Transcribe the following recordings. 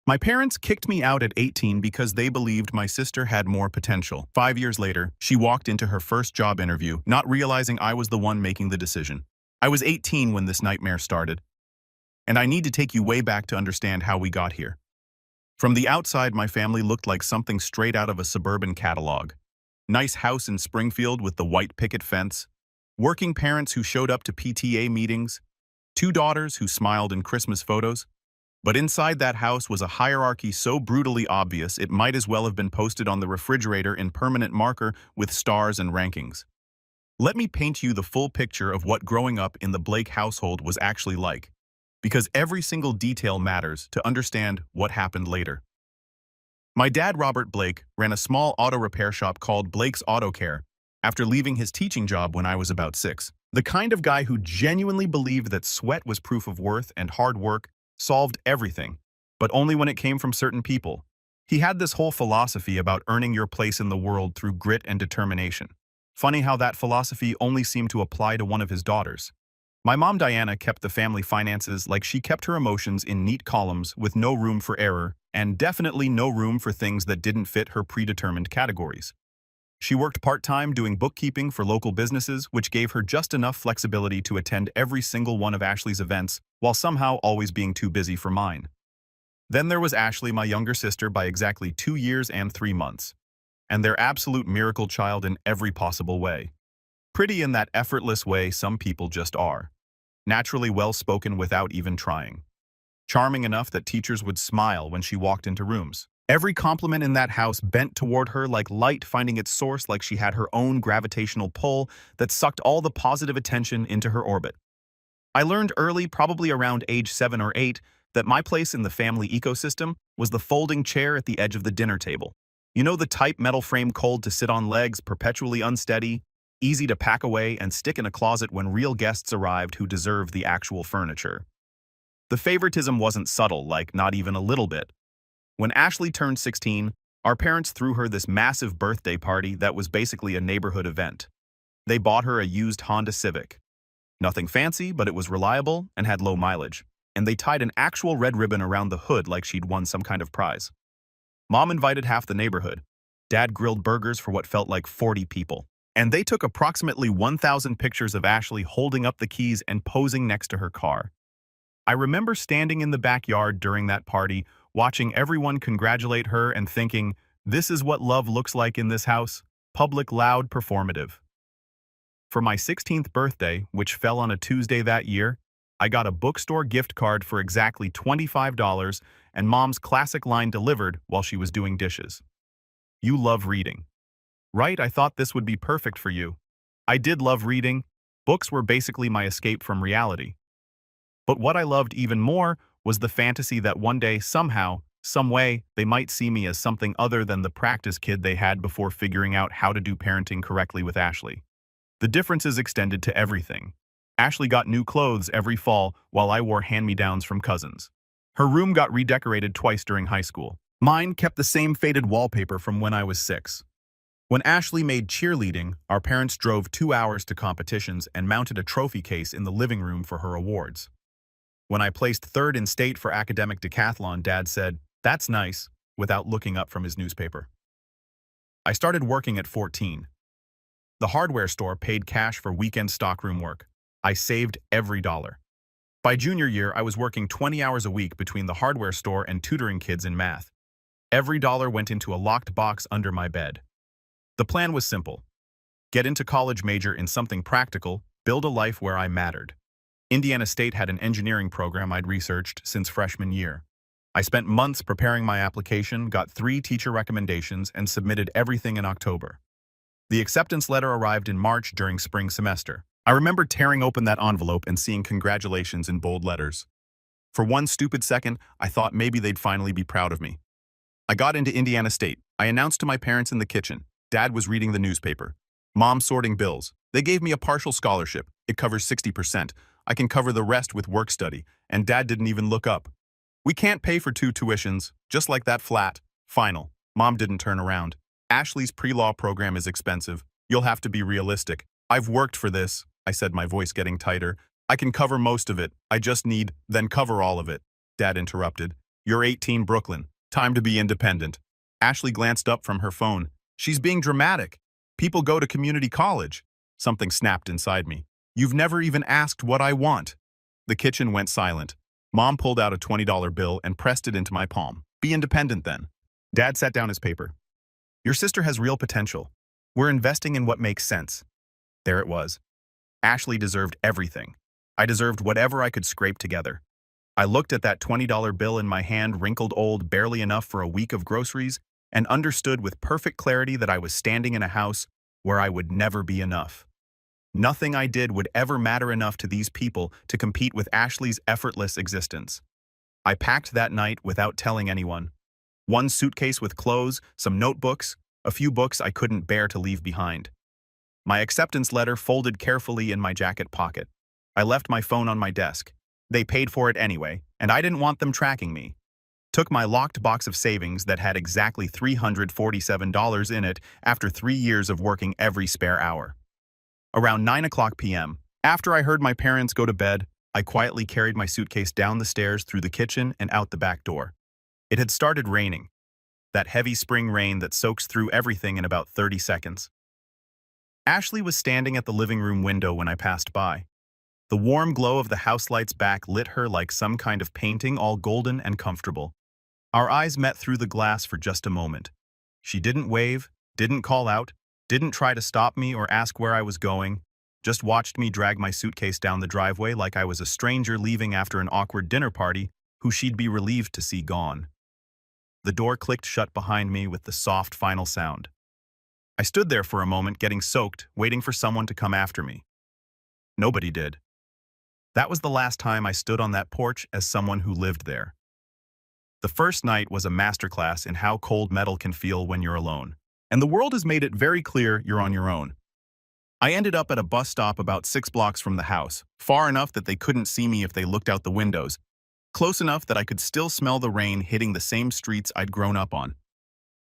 My parents kicked me out at 18 because they believed my sister had more potential. 5 years later, she walked into her first job interview, not realizing I was the one making the decision. I was 18 when this nightmare started, and I need to take you way back to understand how we got here. From the outside, my family looked like something straight out of a suburban catalog. Nice house in Springfield with the white picket fence, working parents who showed up to PTA meetings, 2 daughters who smiled in Christmas photos. But inside that house was a hierarchy so brutally obvious it might as well have been posted on the refrigerator in permanent marker with stars and rankings. Let me paint you the full picture of what growing up in the Blake household was actually like, because every single detail matters to understand what happened later. My dad, Robert Blake, ran a small auto repair shop called Blake's Auto Care after leaving his teaching job when I was about 6. The kind of guy who genuinely believed that sweat was proof of worth and hard work solved everything, but only when it came from certain people. He had this whole philosophy about earning your place in the world through grit and determination. Funny how that philosophy only seemed to apply to one of his daughters. My mom Diana kept the family finances like she kept her emotions in neat columns with no room for error, and definitely no room for things that didn't fit her predetermined categories. She worked part-time doing bookkeeping for local businesses, which gave her just enough flexibility to attend every single one of Ashley's events, while somehow always being too busy for mine. Then there was Ashley, my younger sister by exactly 2 years and 3 months, and their absolute miracle child in every possible way. Pretty in that effortless way some people just are. Naturally well-spoken without even trying. Charming enough that teachers would smile when she walked into rooms. Every compliment in that house bent toward her like light finding its source, like she had her own gravitational pull that sucked all the positive attention into her orbit. I learned early, probably around age 7 or 8, that my place in the family ecosystem was the folding chair at the edge of the dinner table. You know, the type metal frame cold to sit on legs, perpetually unsteady, easy to pack away and stick in a closet when real guests arrived who deserved the actual furniture. The favoritism wasn't subtle, like not even a little bit. When Ashley turned 16, our parents threw her this massive birthday party that was basically a neighborhood event. They bought her a used Honda Civic. Nothing fancy, but it was reliable and had low mileage, and they tied an actual red ribbon around the hood like she'd won some kind of prize. Mom invited half the neighborhood. Dad grilled burgers for what felt like 40 people. And they took approximately 1,000 pictures of Ashley holding up the keys and posing next to her car. I remember standing in the backyard during that party, watching everyone congratulate her and thinking, this is what love looks like in this house, public, loud, performative. For my 16th birthday, which fell on a Tuesday that year, I got a bookstore gift card for exactly $25 and Mom's classic line delivered while she was doing dishes. You love reading. Right, I thought this would be perfect for you. I did love reading. Books were basically my escape from reality. But what I loved even more was the fantasy that one day, somehow, some way, they might see me as something other than the practice kid they had before figuring out how to do parenting correctly with Ashley. The differences extended to everything. Ashley got new clothes every fall while I wore hand-me-downs from cousins. Her room got redecorated twice during high school. Mine kept the same faded wallpaper from when I was 6. When Ashley made cheerleading, our parents drove 2 hours to competitions and mounted a trophy case in the living room for her awards. When I placed 3rd in state for academic decathlon, Dad said, "That's nice," without looking up from his newspaper. I started working at 14. The hardware store paid cash for weekend stockroom work. I saved every dollar. By junior year, I was working 20 hours a week between the hardware store and tutoring kids in math. Every dollar went into a locked box under my bed. The plan was simple. Get into college, major in something practical, build a life where I mattered. Indiana State had an engineering program I'd researched since freshman year. I spent months preparing my application, got 3 teacher recommendations, and submitted everything in October. The acceptance letter arrived in March during spring semester. I remember tearing open that envelope and seeing congratulations in bold letters. For one stupid second, I thought maybe they'd finally be proud of me. I got into Indiana State. I announced to my parents in the kitchen. Dad was reading the newspaper. Mom sorting bills. They gave me a partial scholarship. It covers 60%. I can cover the rest with work study, and Dad didn't even look up. We can't pay for 2 tuitions, just like that flat. Final. Mom didn't turn around. Ashley's pre-law program is expensive. You'll have to be realistic. I've worked for this, I said, my voice getting tighter. I can cover most of it. I just need, then cover all of it. Dad interrupted. You're 18, Brooklyn. Time to be independent. Ashley glanced up from her phone. She's being dramatic. People go to community college. Something snapped inside me. You've never even asked what I want. The kitchen went silent. Mom pulled out a $20 bill and pressed it into my palm. Be independent then. Dad sat down his paper. Your sister has real potential. We're investing in what makes sense. There it was. Ashley deserved everything. I deserved whatever I could scrape together. I looked at that $20 bill in my hand, wrinkled old, barely enough for a week of groceries, and understood with perfect clarity that I was standing in a house where I would never be enough. Nothing I did would ever matter enough to these people to compete with Ashley's effortless existence. I packed that night without telling anyone. One suitcase with clothes, some notebooks, a few books I couldn't bear to leave behind. My acceptance letter folded carefully in my jacket pocket. I left my phone on my desk. They paid for it anyway, and I didn't want them tracking me. Took my locked box of savings that had exactly $347 in it after 3 years of working every spare hour. Around 9 p.m., after I heard my parents go to bed, I quietly carried my suitcase down the stairs through the kitchen and out the back door. It had started raining. That heavy spring rain that soaks through everything in about 30 seconds. Ashley was standing at the living room window when I passed by. The warm glow of the house lights back lit her like some kind of painting, all golden and comfortable. Our eyes met through the glass for just a moment. She didn't wave, didn't call out, didn't try to stop me or ask where I was going, just watched me drag my suitcase down the driveway like I was a stranger leaving after an awkward dinner party who she'd be relieved to see gone. The door clicked shut behind me with the soft final sound. I stood there for a moment, getting soaked, waiting for someone to come after me. Nobody did. That was the last time I stood on that porch as someone who lived there. The first night was a masterclass in how cold metal can feel when you're alone. And the world has made it very clear you're on your own. I ended up at a bus stop about 6 blocks from the house, far enough that they couldn't see me if they looked out the windows, close enough that I could still smell the rain hitting the same streets I'd grown up on.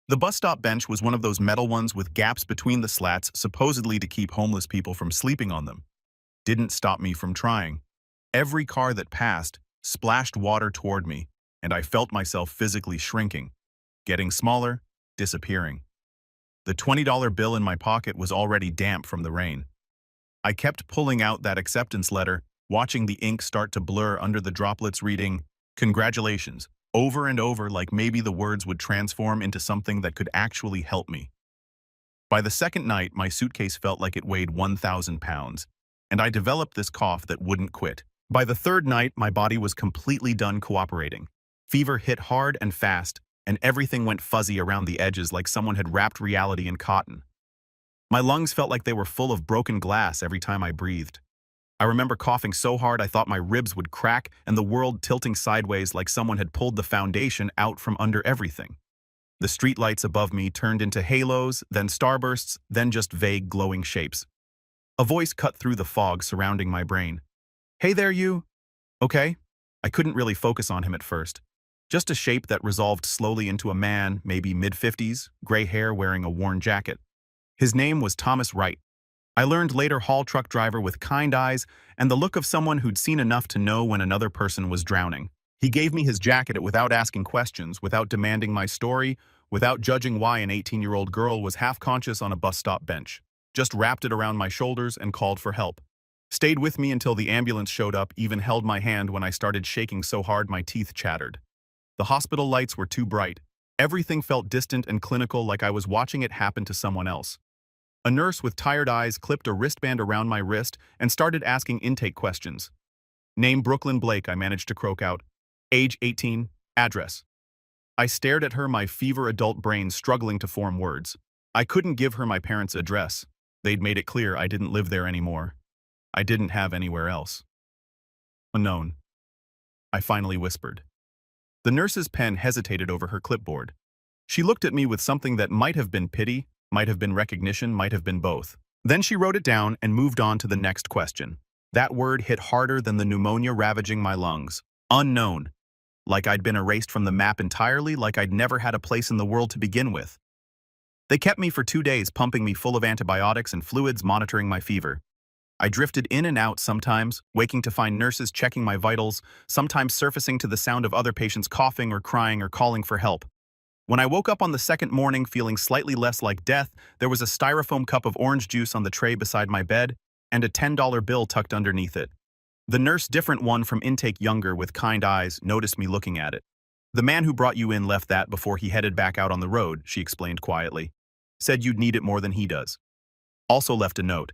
The bus stop bench was one of those metal ones with gaps between the slats, supposedly to keep homeless people from sleeping on them. Didn't stop me from trying. Every car that passed splashed water toward me, and I felt myself physically shrinking, getting smaller, disappearing. The $20 bill in my pocket was already damp from the rain. I kept pulling out that acceptance letter, watching the ink start to blur under the droplets, reading, "Congratulations," over and over like maybe the words would transform into something that could actually help me. By the second night, my suitcase felt like it weighed 1,000 pounds, and I developed this cough that wouldn't quit. By the third night, my body was completely done cooperating. Fever hit hard and fast, and everything went fuzzy around the edges like someone had wrapped reality in cotton. My lungs felt like they were full of broken glass every time I breathed. I remember coughing so hard I thought my ribs would crack and the world tilting sideways like someone had pulled the foundation out from under everything. The streetlights above me turned into halos, then starbursts, then just vague glowing shapes. A voice cut through the fog surrounding my brain. "Hey there, you. Okay?" I couldn't really focus on him at first. Just a shape that resolved slowly into a man, maybe mid-50s, gray hair, wearing a worn jacket. His name was Thomas Wright. I learned later haul truck driver with kind eyes and the look of someone who'd seen enough to know when another person was drowning. He gave me his jacket without asking questions, without demanding my story, without judging why an 18-year-old girl was half-conscious on a bus stop bench. Just wrapped it around my shoulders and called for help. Stayed with me until the ambulance showed up, even held my hand when I started shaking so hard my teeth chattered. The hospital lights were too bright. Everything felt distant and clinical, like I was watching it happen to someone else. A nurse with tired eyes clipped a wristband around my wrist and started asking intake questions. Name Brooklyn Blake, I managed to croak out. Age 18, address. I stared at her, my fever adult brain struggling to form words. I couldn't give her my parents' address. They'd made it clear I didn't live there anymore. I didn't have anywhere else. Unknown. I finally whispered. The nurse's pen hesitated over her clipboard. She looked at me with something that might have been pity, might have been recognition, might have been both. Then she wrote it down and moved on to the next question. That word hit harder than the pneumonia ravaging my lungs. Unknown. Like I'd been erased from the map entirely, like I'd never had a place in the world to begin with. They kept me for 2 days, pumping me full of antibiotics and fluids, monitoring my fever. I drifted in and out sometimes, waking to find nurses checking my vitals, sometimes surfacing to the sound of other patients coughing or crying or calling for help. When I woke up on the second morning feeling slightly less like death, there was a styrofoam cup of orange juice on the tray beside my bed and a $10 bill tucked underneath it. The nurse, different one from intake, younger with kind eyes, noticed me looking at it. "The man who brought you in left that before he headed back out on the road," she explained quietly. "Said you'd need it more than he does. Also left a note."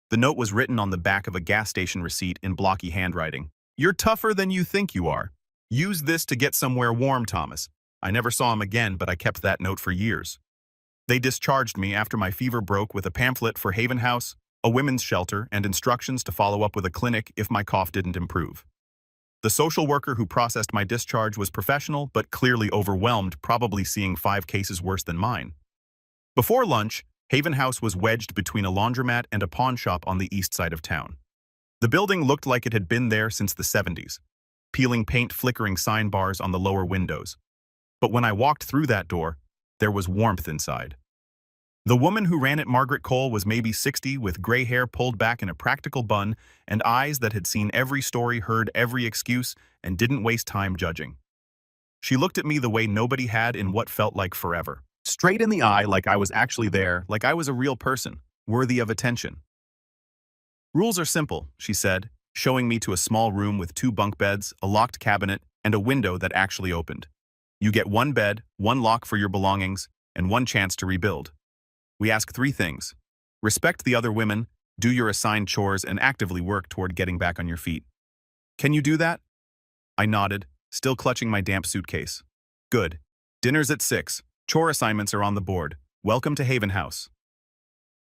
The note was written on the back of a gas station receipt in blocky handwriting. "You're tougher than you think you are. Use this to get somewhere warm, Thomas." I never saw him again, but I kept that note for years. They discharged me after my fever broke with a pamphlet for Haven House, a women's shelter, and instructions to follow up with a clinic if my cough didn't improve. The social worker who processed my discharge was professional but clearly overwhelmed, probably seeing 5 cases worse than mine. Before lunch, Haven House was wedged between a laundromat and a pawn shop on the east side of town. The building looked like it had been there since the 70s, peeling paint flickering sign bars on the lower windows. But when I walked through that door, there was warmth inside. The woman who ran it, Margaret Cole, was maybe 60, with gray hair pulled back in a practical bun and eyes that had seen every story, heard every excuse, and didn't waste time judging. She looked at me the way nobody had in what felt like forever. Straight in the eye, like I was actually there, like I was a real person, worthy of attention. "Rules are simple," she said, showing me to a small room with 2 bunk beds, a locked cabinet, and a window that actually opened. "You get 1 bed, 1 lock for your belongings, and 1 chance to rebuild. We ask 3 things. Respect the other women, do your assigned chores, and actively work toward getting back on your feet. Can you do that?" I nodded, still clutching my damp suitcase. "Good. Dinner's at 6. Chore assignments are on the board. Welcome to Haven House."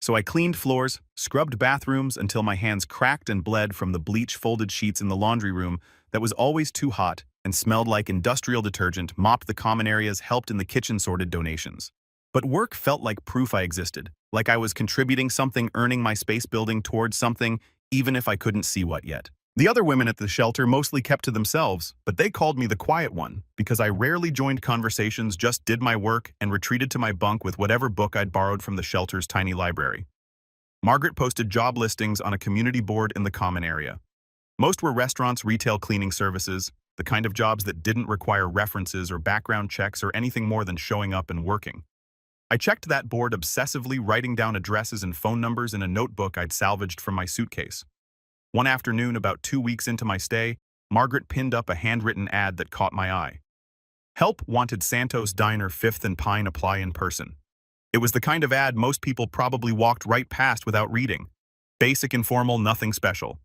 So I cleaned floors, scrubbed bathrooms until my hands cracked and bled from the bleach-folded sheets in the laundry room that was always too hot and smelled like industrial detergent, mopped the common areas, helped in the kitchen, sorted donations. But work felt like proof I existed, like I was contributing something, earning my space, building towards something, even if I couldn't see what yet. The other women at the shelter mostly kept to themselves, but they called me the quiet one because I rarely joined conversations, just did my work, and retreated to my bunk with whatever book I'd borrowed from the shelter's tiny library. Margaret posted job listings on a community board in the common area. Most were restaurants, retail, cleaning services, the kind of jobs that didn't require references or background checks or anything more than showing up and working. I checked that board obsessively, writing down addresses and phone numbers in a notebook I'd salvaged from my suitcase. One afternoon, about 2 weeks into my stay, Margaret pinned up a handwritten ad that caught my eye. Help wanted Santos Diner, 5th and Pine, apply in person. It was the kind of ad most people probably walked right past without reading. Basic, informal, nothing special.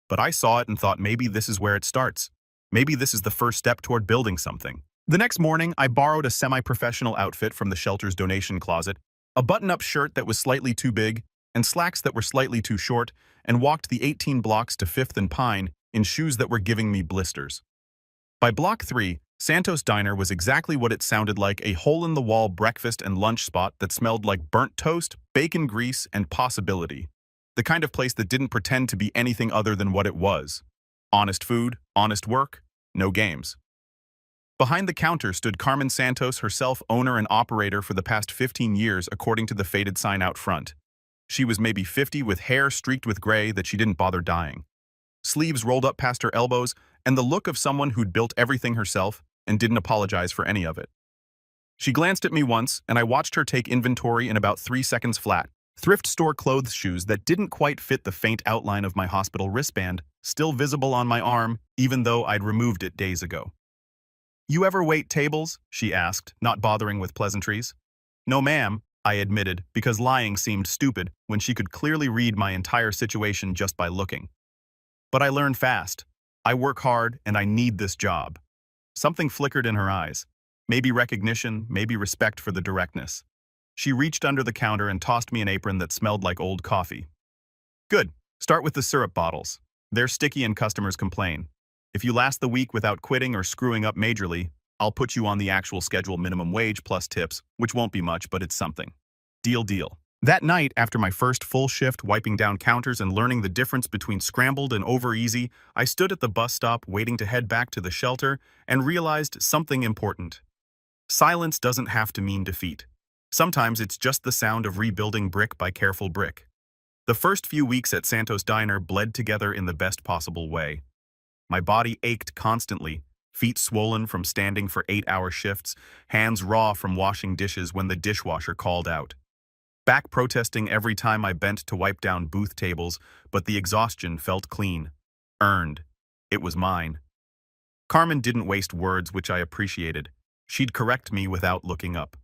But I saw it and thought, maybe this is where it starts. Maybe this is the first step toward building something. The next morning, I borrowed a semi-professional outfit from the shelter's donation closet, a button-up shirt that was slightly too big, and slacks that were slightly too short, and walked the 18 blocks to 5th and Pine in shoes that were giving me blisters. By block 3, Santos Diner was exactly what it sounded like, a hole-in-the-wall breakfast and lunch spot that smelled like burnt toast, bacon grease, and possibility. The kind of place that didn't pretend to be anything other than what it was. Honest food, honest work, no games. Behind the counter stood Carmen Santos herself, owner and operator for the past 15 years, according to the faded sign out front. She was maybe 50, with hair streaked with gray that she didn't bother dyeing, sleeves rolled up past her elbows, and the look of someone who'd built everything herself and didn't apologize for any of it. She glanced at me once, and I watched her take inventory in about 3 seconds flat. Thrift store clothes shoes that didn't quite fit the faint outline of my hospital wristband, still visible on my arm, even though I'd removed it days ago. "You ever wait tables?" she asked, not bothering with pleasantries. "No, ma'am," I admitted, because lying seemed stupid when she could clearly read my entire situation just by looking. "But I learned fast. I work hard, and I need this job." Something flickered in her eyes. Maybe recognition, maybe respect for the directness. She reached under the counter and tossed me an apron that smelled like old coffee. "Good. Start with the syrup bottles. They're sticky and customers complain. If you last the week without quitting or screwing up majorly, I'll put you on the actual schedule minimum wage plus tips, which won't be much, but it's something. Deal, deal." That night, after my first full shift wiping down counters and learning the difference between scrambled and over easy, I stood at the bus stop waiting to head back to the shelter and realized something important. Silence doesn't have to mean defeat. Sometimes it's just the sound of rebuilding brick by careful brick. The first few weeks at Santos Diner bled together in the best possible way. My body ached constantly, feet swollen from standing for 8-hour shifts, hands raw from washing dishes when the dishwasher called out. Back protesting every time I bent to wipe down booth tables, but the exhaustion felt clean. Earned. It was mine. Carmen didn't waste words, which I appreciated. She'd correct me without looking up.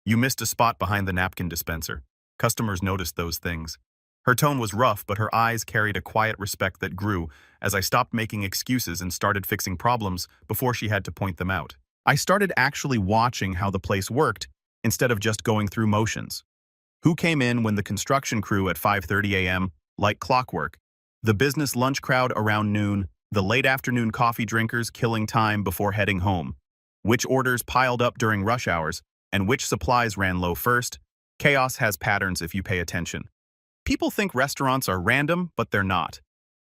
You missed a spot behind the napkin dispenser. Customers noticed those things. Her tone was rough, but her eyes carried a quiet respect that grew as I stopped making excuses and started fixing problems before she had to point them out. I started actually watching how the place worked instead of just going through motions. Who came in when the construction crew at 5:30 a.m., like clockwork? The business lunch crowd around noon, the late afternoon coffee drinkers killing time before heading home. Which orders piled up during rush hours, and which supplies ran low first? Chaos has patterns if you pay attention. People think restaurants are random, but they're not.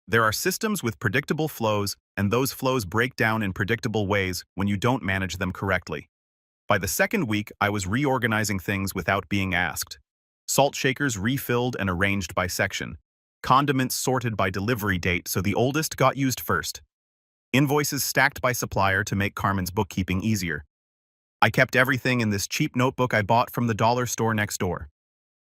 There are systems with predictable flows, and those flows break down in predictable ways when you don't manage them correctly. By the second week, I was reorganizing things without being asked. Salt shakers refilled and arranged by section. Condiments sorted by delivery date so the oldest got used first. Invoices stacked by supplier to make Carmen's bookkeeping easier. I kept everything in this cheap notebook I bought from the dollar store next door.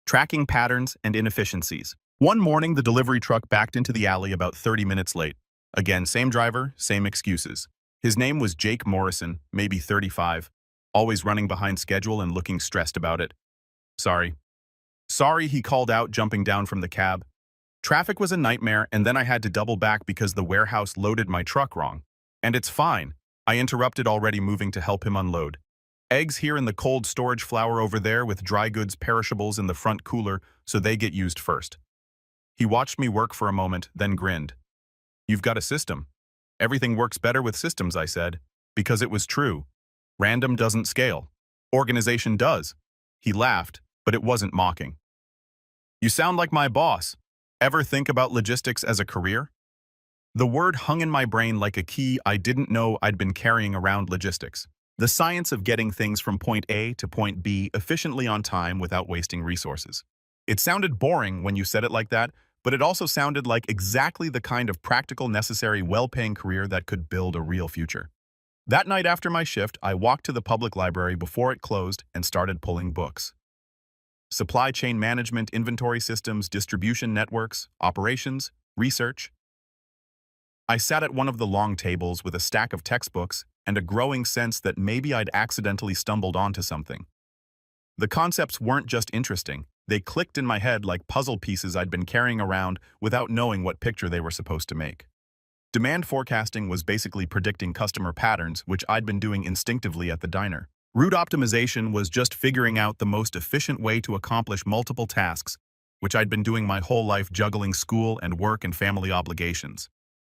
Tracking patterns and inefficiencies. One morning, the delivery truck backed into the alley about 30 minutes late. Again, same driver, same excuses. His name was Jake Morrison, maybe 35, always running behind schedule and looking stressed about it. Sorry. Sorry, he called out, jumping down from the cab. Traffic was a nightmare, and then I had to double back because the warehouse loaded my truck wrong. And it's fine. I interrupted, already moving to help him unload. Eggs here in the cold storage, flour over there with dry goods perishables in the front cooler so they get used first. He watched me work for a moment, then grinned. You've got a system. Everything works better with systems, I said, because it was true. Random doesn't scale. Organization does. He laughed, but it wasn't mocking. You sound like my boss. Ever think about logistics as a career? The word hung in my brain like a key. I didn't know I'd been carrying around logistics. The science of getting things from point A to point B efficiently on time without wasting resources. It sounded boring when you said it like that, but it also sounded like exactly the kind of practical, necessary, well-paying career that could build a real future. That night after my shift, I walked to the public library before it closed and started pulling books. Supply chain management, inventory systems, distribution networks, operations, research. I sat at one of the long tables with a stack of textbooks and a growing sense that maybe I'd accidentally stumbled onto something. The concepts weren't just interesting, they clicked in my head like puzzle pieces I'd been carrying around without knowing what picture they were supposed to make. Demand forecasting was basically predicting customer patterns, which I'd been doing instinctively at the diner. Route optimization was just figuring out the most efficient way to accomplish multiple tasks, which I'd been doing my whole life, juggling school and work and family obligations.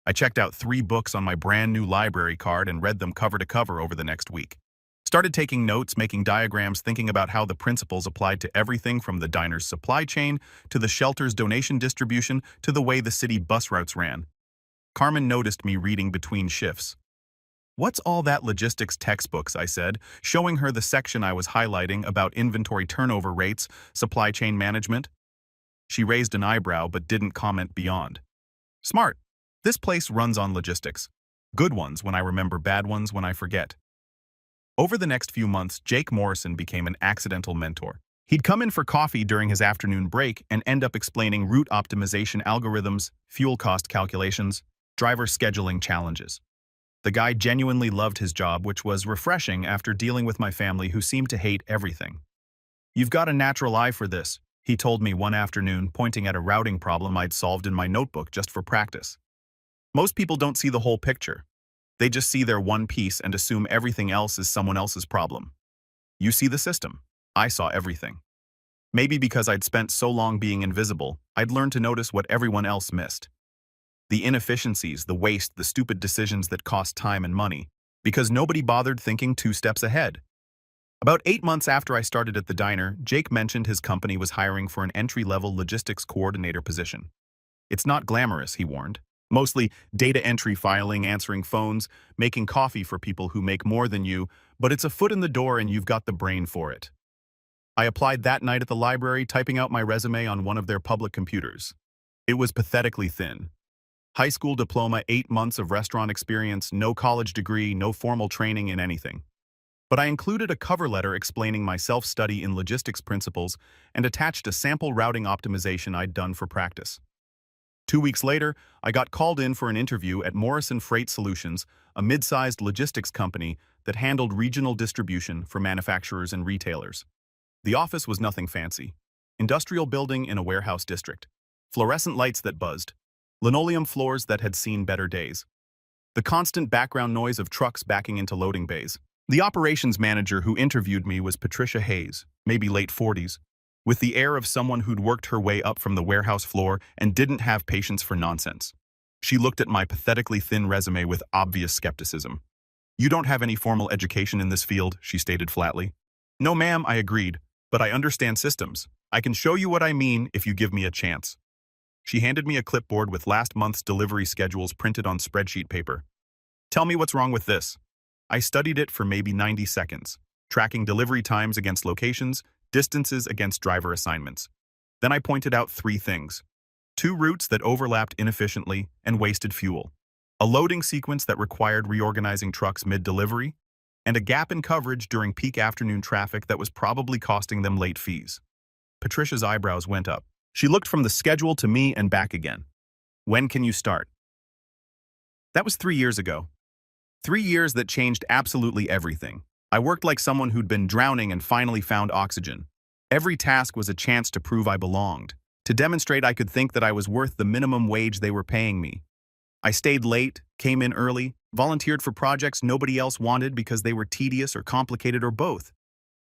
I checked out 3 books on my brand new library card and read them cover to cover over the next week. Started taking notes, making diagrams, thinking about how the principles applied to everything from the diner's supply chain to the shelter's donation distribution to the way the city bus routes ran. Carmen noticed me reading between shifts. What's all that logistics textbooks, I said, showing her the section I was highlighting about inventory turnover rates, supply chain management. She raised an eyebrow but didn't comment beyond. Smart. This place runs on logistics. Good ones when I remember, bad ones when I forget. Over the next few months, Jake Morrison became an accidental mentor. He'd come in for coffee during his afternoon break and end up explaining route optimization algorithms, fuel cost calculations, driver scheduling challenges. The guy genuinely loved his job, which was refreshing after dealing with my family who seemed to hate everything. You've got a natural eye for this, he told me one afternoon, pointing at a routing problem I'd solved in my notebook just for practice. Most people don't see the whole picture. They just see their one piece and assume everything else is someone else's problem. You see the system. I saw everything. Maybe because I'd spent so long being invisible, I'd learned to notice what everyone else missed. The inefficiencies, the waste, the stupid decisions that cost time and money, because nobody bothered thinking 2 steps ahead. About 8 months after I started at the diner, Jake mentioned his company was hiring for an entry-level logistics coordinator position. It's not glamorous, he warned. Mostly data entry, filing, answering phones, making coffee for people who make more than you, but it's a foot in the door and you've got the brain for it. I applied that night at the library, typing out my resume on one of their public computers. It was pathetically thin. High school diploma, 8 months of restaurant experience, no college degree, no formal training in anything. But I included a cover letter explaining my self-study in logistics principles and attached a sample routing optimization I'd done for practice. 2 weeks later, I got called in for an interview at Morrison Freight Solutions, a mid-sized logistics company that handled regional distribution for manufacturers and retailers. The office was nothing fancy. Industrial building in a warehouse district. Fluorescent lights that buzzed. Linoleum floors that had seen better days. The constant background noise of trucks backing into loading bays. The operations manager who interviewed me was Patricia Hayes, maybe late 40s, with the air of someone who'd worked her way up from the warehouse floor and didn't have patience for nonsense. She looked at my pathetically thin resume with obvious skepticism. "You don't have any formal education in this field," she stated flatly. "No, ma'am," I agreed, "but I understand systems. I can show you what I mean if you give me a chance." She handed me a clipboard with last month's delivery schedules printed on spreadsheet paper. "Tell me what's wrong with this." I studied it for maybe 90 seconds, tracking delivery times against locations, distances against driver assignments. Then I pointed out 3 things. 2 routes that overlapped inefficiently and wasted fuel. A loading sequence that required reorganizing trucks mid-delivery, and a gap in coverage during peak afternoon traffic that was probably costing them late fees. Patricia's eyebrows went up. She looked from the schedule to me and back again. "When can you start?" That was 3 years ago. 3 years that changed absolutely everything. I worked like someone who'd been drowning and finally found oxygen. Every task was a chance to prove I belonged, to demonstrate I could think that I was worth the minimum wage they were paying me. I stayed late, came in early, volunteered for projects nobody else wanted because they were tedious or complicated or both.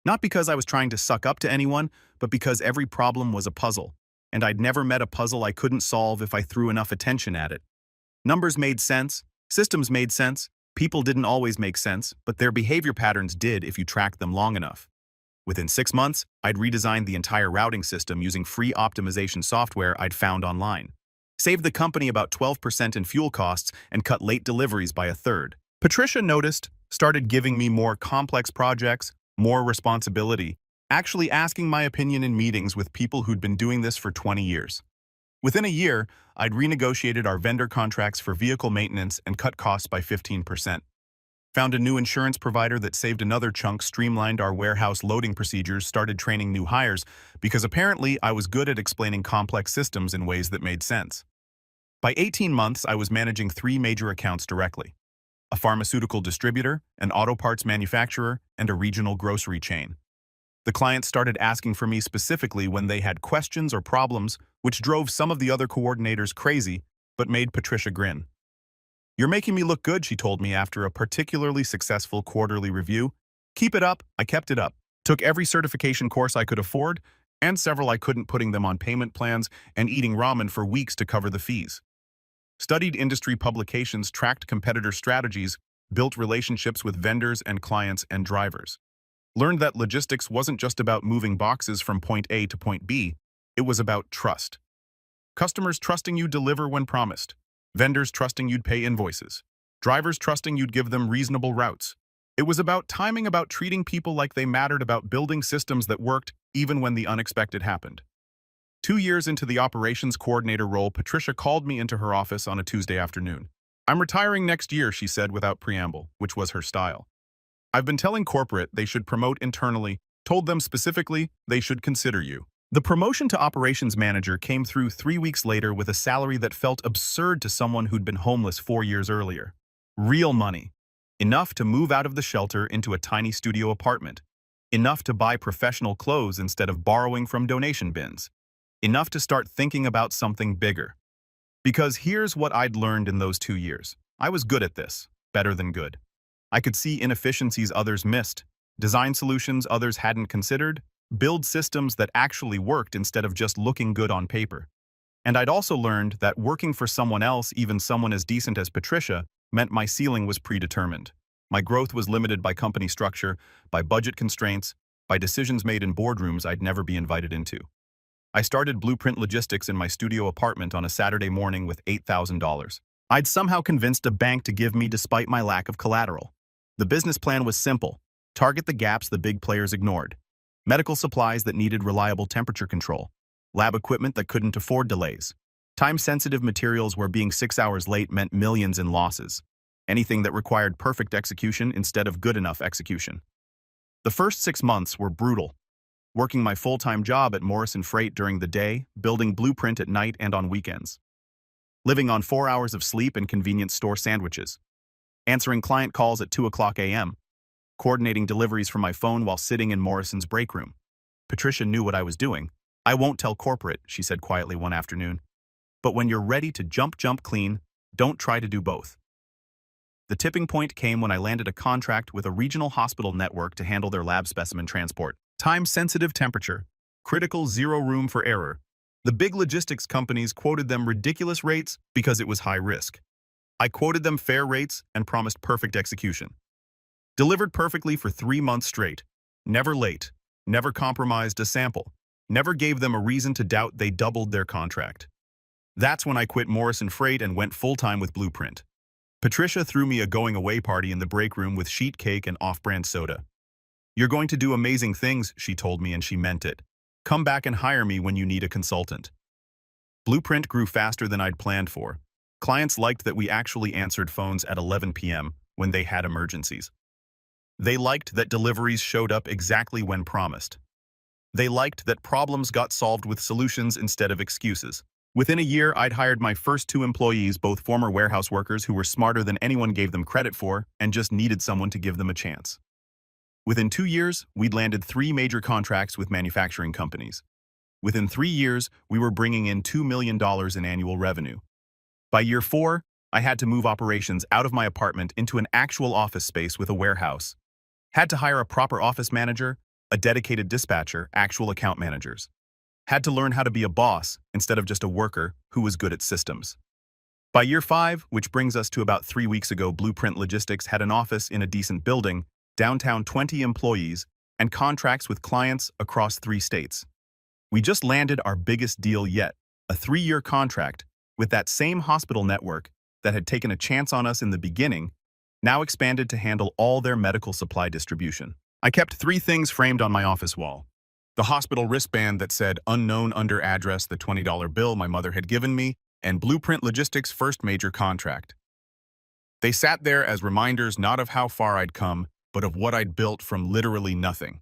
Not because I was trying to suck up to anyone, but because every problem was a puzzle, and I'd never met a puzzle I couldn't solve if I threw enough attention at it. Numbers made sense, systems made sense, people didn't always make sense, but their behavior patterns did if you tracked them long enough. Within 6 months, I'd redesigned the entire routing system using free optimization software I'd found online. Saved the company about 12% in fuel costs and cut late deliveries by a third. Patricia noticed, started giving me more complex projects, more responsibility, actually asking my opinion in meetings with people who'd been doing this for 20 years. Within a year, I'd renegotiated our vendor contracts for vehicle maintenance and cut costs by 15%. Found a new insurance provider that saved another chunk, streamlined our warehouse loading procedures, started training new hires, because apparently I was good at explaining complex systems in ways that made sense. By 18 months, I was managing 3 major accounts directly: a pharmaceutical distributor, an auto parts manufacturer, and a regional grocery chain. The clients started asking for me specifically when they had questions or problems, which drove some of the other coordinators crazy, but made Patricia grin. "You're making me look good," she told me after a particularly successful quarterly review. "Keep it up." I kept it up. Took every certification course I could afford, and several I couldn't, putting them on payment plans and eating ramen for weeks to cover the fees. Studied industry publications, tracked competitor strategies, built relationships with vendors and clients and drivers. Learned that logistics wasn't just about moving boxes from point A to point B, it was about trust. Customers trusting you'd deliver when promised. Vendors trusting you'd pay invoices. Drivers trusting you'd give them reasonable routes. It was about timing, about treating people like they mattered, about building systems that worked even when the unexpected happened. 2 years into the operations coordinator role, Patricia called me into her office on a Tuesday afternoon. "I'm retiring next year," she said without preamble, which was her style. "I've been telling corporate they should promote internally, told them specifically they should consider you." The promotion to operations manager came through 3 weeks later with a salary that felt absurd to someone who'd been homeless 4 years earlier. Real money. Enough to move out of the shelter into a tiny studio apartment. Enough to buy professional clothes instead of borrowing from donation bins. Enough to start thinking about something bigger. Because here's what I'd learned in those 2 years. I was good at this. Better than good. I could see inefficiencies others missed, design solutions others hadn't considered, build systems that actually worked instead of just looking good on paper. And I'd also learned that working for someone else, even someone as decent as Patricia, meant my ceiling was predetermined. My growth was limited by company structure, by budget constraints, by decisions made in boardrooms I'd never be invited into. I started Blueprint Logistics in my studio apartment on a Saturday morning with $8,000. I'd somehow convinced a bank to give me despite my lack of collateral. The business plan was simple: target the gaps the big players ignored. medical supplies that needed reliable temperature control, lab equipment that couldn't afford delays, time-sensitive materials where being 6 hours late meant millions in losses, anything that required perfect execution instead of good enough execution. The first 6 months were brutal, working my full-time job at Morrison Freight during the day, building Blueprint at night and on weekends, living on 4 hours of sleep and convenience store sandwiches, answering client calls at 2 a.m., coordinating deliveries from my phone while sitting in Morrison's break room. Patricia knew what I was doing. "I won't tell corporate," she said quietly one afternoon. "But when you're ready to jump clean, don't try to do both." The tipping point came when I landed a contract with a regional hospital network to handle their lab specimen transport. Time-sensitive temperature, critical zero room for error. The big logistics companies quoted them ridiculous rates because it was high risk. I quoted them fair rates and promised perfect execution. Delivered perfectly for 3 months straight. Never late. Never compromised a sample. Never gave them a reason to doubt they doubled their contract. That's when I quit Morrison Freight and went full-time with Blueprint. Patricia threw me a going-away party in the break room with sheet cake and off-brand soda. "You're going to do amazing things," she told me, and she meant it. "Come back and hire me when you need a consultant." Blueprint grew faster than I'd planned for. Clients liked that we actually answered phones at 11 p.m. when they had emergencies. They liked that deliveries showed up exactly when promised. They liked that problems got solved with solutions instead of excuses. Within a year, I'd hired my first 2 employees, both former warehouse workers who were smarter than anyone gave them credit for and just needed someone to give them a chance. Within 2 years, we'd landed 3 major contracts with manufacturing companies. Within 3 years, we were bringing in $2 million in annual revenue. By year 4, I had to move operations out of my apartment into an actual office space with a warehouse. Had to hire a proper office manager, a dedicated dispatcher, actual account managers. Had to learn how to be a boss instead of just a worker who was good at systems. By year 5, which brings us to about 3 weeks ago, Blueprint Logistics had an office in a decent building, downtown, 20 employees, and contracts with clients across 3 states. We just landed our biggest deal yet, a 3-year contract with that same hospital network that had taken a chance on us in the beginning, now expanded to handle all their medical supply distribution. I kept 3 things framed on my office wall. The hospital wristband that said "Unknown under address," the $20 bill my mother had given me, and Blueprint Logistics' first major contract. They sat there as reminders not of how far I'd come, but of what I'd built from literally nothing.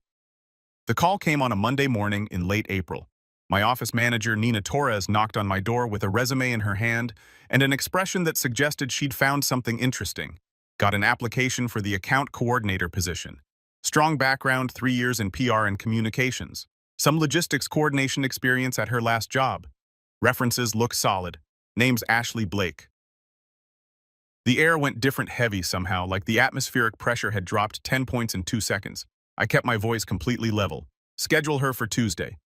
The call came on a Monday morning in late April. My office manager, Nina Torres, knocked on my door with a resume in her hand and an expression that suggested she'd found something interesting. Got an application for the account coordinator position. Strong background, 3 years in PR and communications. Some logistics coordination experience at her last job. References look solid. Name's Ashley Blake. The air went different heavy somehow, like the atmospheric pressure had dropped 10 points in 2 seconds. I kept my voice completely level. "Schedule her for Tuesday."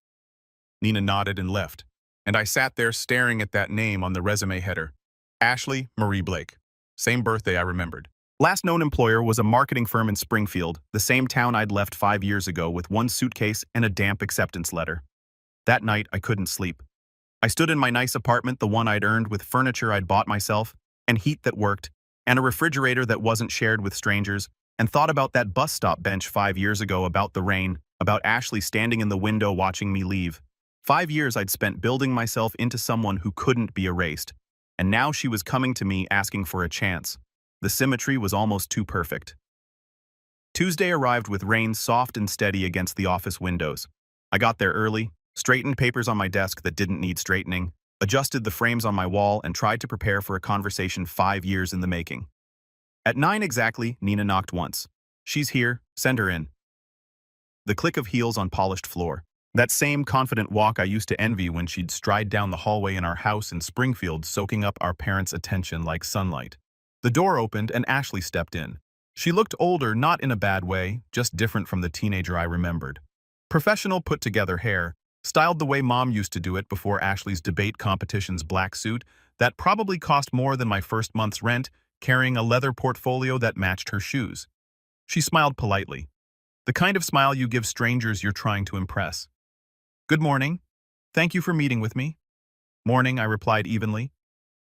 Nina nodded and left, and I sat there staring at that name on the resume header. Ashley Marie Blake. Same birthday I remembered. Last known employer was a marketing firm in Springfield, the same town I'd left 5 years ago with 1 suitcase and a damp acceptance letter. That night, I couldn't sleep. I stood in my nice apartment, the one I'd earned with furniture I'd bought myself, and heat that worked, and a refrigerator that wasn't shared with strangers, and thought about that bus stop bench 5 years ago, about the rain, about Ashley standing in the window watching me leave. 5 years I'd spent building myself into someone who couldn't be erased, and now she was coming to me asking for a chance. The symmetry was almost too perfect. Tuesday arrived with rain soft and steady against the office windows. I got there early, straightened papers on my desk that didn't need straightening, adjusted the frames on my wall, and tried to prepare for a conversation 5 years in the making. At 9 exactly, Nina knocked once. "She's here, send her in." The click of heels on polished floor. That same confident walk I used to envy when she'd stride down the hallway in our house in Springfield, soaking up our parents' attention like sunlight. The door opened and Ashley stepped in. She looked older, not in a bad way, just different from the teenager I remembered. Professional, put-together hair, styled the way Mom used to do it before Ashley's debate competition's black suit that probably cost more than my first month's rent, carrying a leather portfolio that matched her shoes. She smiled politely. The kind of smile you give strangers you're trying to impress. "Good morning. Thank you for meeting with me." "Morning," I replied evenly.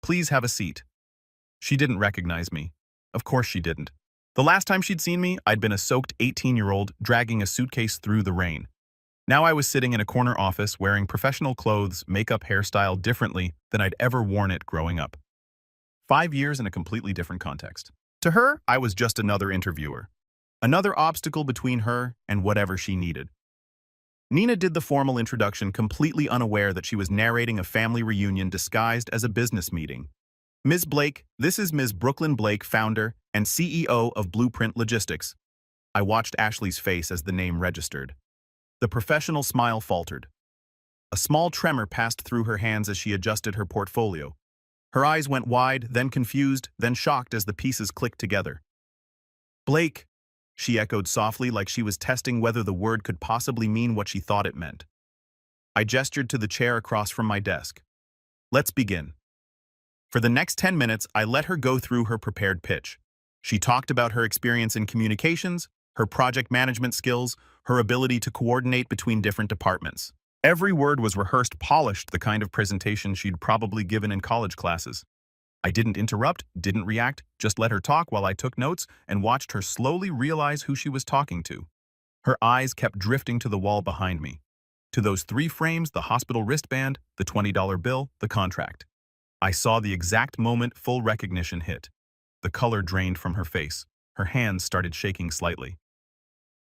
"Please have a seat." She didn't recognize me. Of course she didn't. The last time she'd seen me, I'd been a soaked 18-year-old dragging a suitcase through the rain. Now I was sitting in a corner office wearing professional clothes, makeup, hairstyle differently than I'd ever worn it growing up. 5 years in a completely different context. To her, I was just another interviewer. Another obstacle between her and whatever she needed. Nina did the formal introduction completely unaware that she was narrating a family reunion disguised as a business meeting. Ms. Blake, this is Ms. Brooklyn Blake, founder and CEO of Blueprint Logistics. I watched Ashley's face as the name registered. The professional smile faltered. A small tremor passed through her hands as she adjusted her portfolio. Her eyes went wide, then confused, then shocked as the pieces clicked together. Blake, she echoed softly like she was testing whether the word could possibly mean what she thought it meant. I gestured to the chair across from my desk. Let's begin. For the next 10 minutes, I let her go through her prepared pitch. She talked about her experience in communications, her project management skills, her ability to coordinate between different departments. Every word was rehearsed, polished, the kind of presentation she'd probably given in college classes. I didn't interrupt, didn't react, just let her talk while I took notes and watched her slowly realize who she was talking to. Her eyes kept drifting to the wall behind me. To those 3 frames, the hospital wristband, the $20 bill, the contract. I saw the exact moment full recognition hit. The color drained from her face. Her hands started shaking slightly.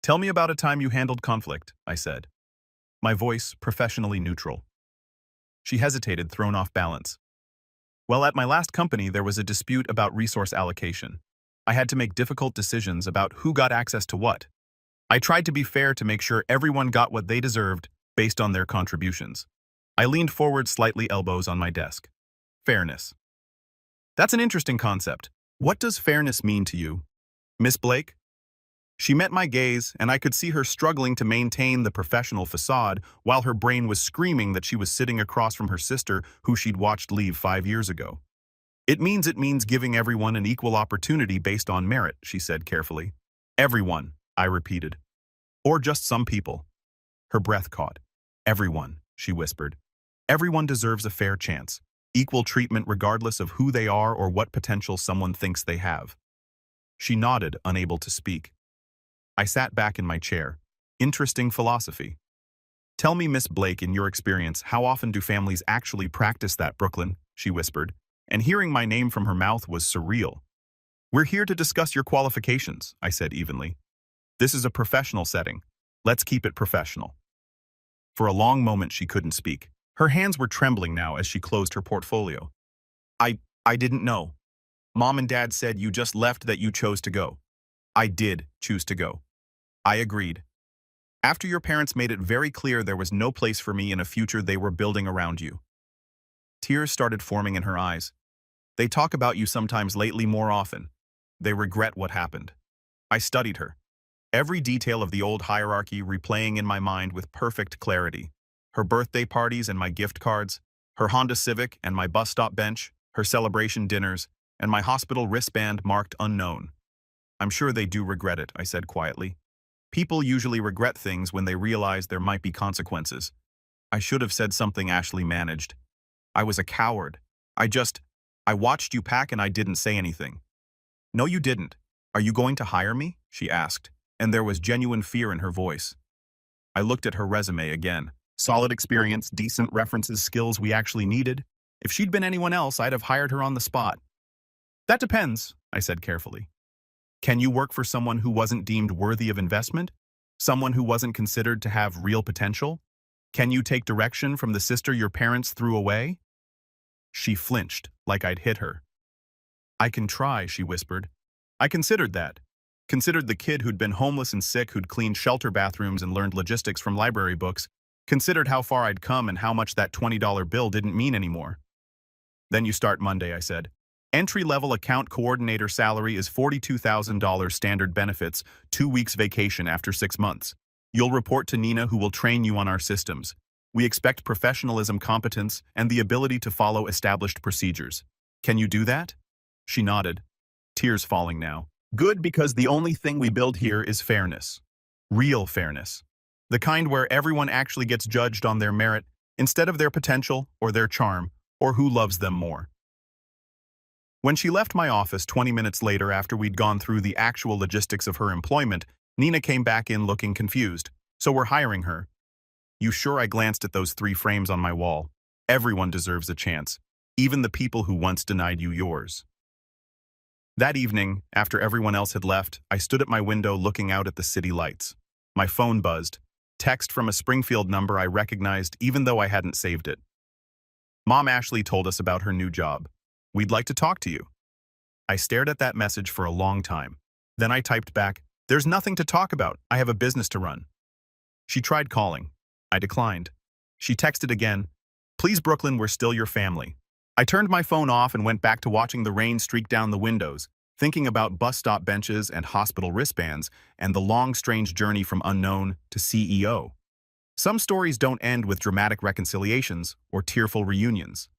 Tell me about a time you handled conflict, I said. My voice professionally neutral. She hesitated, thrown off balance. Well, at my last company, there was a dispute about resource allocation. I had to make difficult decisions about who got access to what. I tried to be fair to make sure everyone got what they deserved based on their contributions. I leaned forward slightly, elbows on my desk. Fairness. That's an interesting concept. What does fairness mean to you, Miss Blake? She met my gaze, and I could see her struggling to maintain the professional facade while her brain was screaming that she was sitting across from her sister who she'd watched leave 5 years ago. It means giving everyone an equal opportunity based on merit, she said carefully. Everyone, I repeated. Or just some people. Her breath caught. Everyone, she whispered. Everyone deserves a fair chance. Equal treatment regardless of who they are or what potential someone thinks they have. She nodded, unable to speak. I sat back in my chair. Interesting philosophy. Tell me, Miss Blake, in your experience, how often do families actually practice that, Brooklyn? She whispered, and hearing my name from her mouth was surreal. We're here to discuss your qualifications, I said evenly. This is a professional setting. Let's keep it professional. For a long moment, she couldn't speak. Her hands were trembling now as she closed her portfolio. I didn't know. Mom and Dad said you just left, that you chose to go. I did choose to go. I agreed. After your parents made it very clear there was no place for me in a future they were building around you. Tears started forming in her eyes. They talk about you sometimes lately, more often. They regret what happened. I studied her. Every detail of the old hierarchy replaying in my mind with perfect clarity. Her birthday parties and my gift cards, her Honda Civic and my bus stop bench, her celebration dinners, and my hospital wristband marked unknown. I'm sure they do regret it, I said quietly. People usually regret things when they realize there might be consequences. I should have said something, Ashley managed. I was a coward. I watched you pack and I didn't say anything. No, you didn't. Are you going to hire me? She asked, and there was genuine fear in her voice. I looked at her resume again. Solid experience, decent references, skills we actually needed. If she'd been anyone else, I'd have hired her on the spot. That depends, I said carefully. Can you work for someone who wasn't deemed worthy of investment? Someone who wasn't considered to have real potential? Can you take direction from the sister your parents threw away? She flinched, like I'd hit her. I can try, she whispered. I considered that. Considered the kid who'd been homeless and sick, who'd cleaned shelter bathrooms and learned logistics from library books. Considered how far I'd come and how much that $20 bill didn't mean anymore. Then you start Monday, I said. Entry-level account coordinator salary is $42,000, standard benefits, 2 weeks vacation after 6 months. You'll report to Nina, who will train you on our systems. We expect professionalism, competence, and the ability to follow established procedures. Can you do that? She nodded, tears falling now. Good, because the only thing we build here is fairness. Real fairness. The kind where everyone actually gets judged on their merit instead of their potential or their charm or who loves them more. When she left my office 20 minutes later, after we'd gone through the actual logistics of her employment, Nina came back in looking confused. So we're hiring her. You sure? I glanced at those 3 frames on my wall. Everyone deserves a chance, even the people who once denied you yours. That evening, after everyone else had left, I stood at my window looking out at the city lights. My phone buzzed. Text from a Springfield number I recognized even though I hadn't saved it. Mom Ashley told us about her new job. We'd like to talk to you. I stared at that message for a long time. Then I typed back, there's nothing to talk about. I have a business to run. She tried calling. I declined. She texted again, please Brooklyn, we're still your family. I turned my phone off and went back to watching the rain streak down the windows, thinking about bus stop benches and hospital wristbands and the long, strange journey from unknown to CEO. Some stories don't end with dramatic reconciliations or tearful reunions.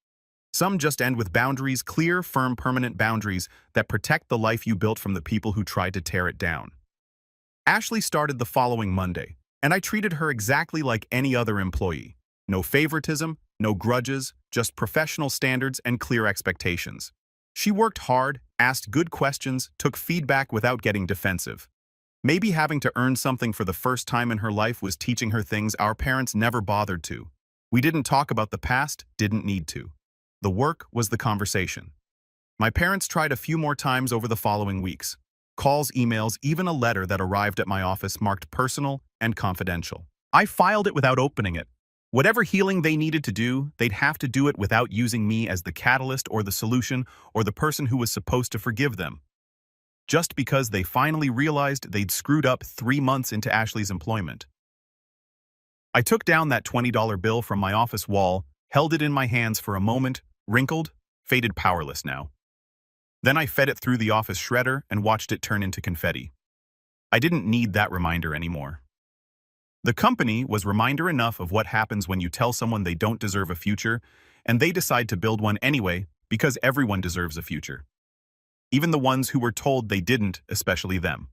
Some just end with boundaries, clear, firm, permanent boundaries that protect the life you built from the people who tried to tear it down. Ashley started the following Monday, and I treated her exactly like any other employee. No favoritism, no grudges, just professional standards and clear expectations. She worked hard, asked good questions, took feedback without getting defensive. Maybe having to earn something for the first time in her life was teaching her things our parents never bothered to. We didn't talk about the past, didn't need to. The work was the conversation. My parents tried a few more times over the following weeks. Calls, emails, even a letter that arrived at my office marked personal and confidential. I filed it without opening it. Whatever healing they needed to do, they'd have to do it without using me as the catalyst or the solution or the person who was supposed to forgive them. Just because they finally realized they'd screwed up 3 months into Ashley's employment. I took down that $20 bill from my office wall, held it in my hands for a moment, wrinkled, faded, powerless now. Then I fed it through the office shredder and watched it turn into confetti. I didn't need that reminder anymore. The company was reminder enough of what happens when you tell someone they don't deserve a future, and they decide to build one anyway because everyone deserves a future. Even the ones who were told they didn't, especially them.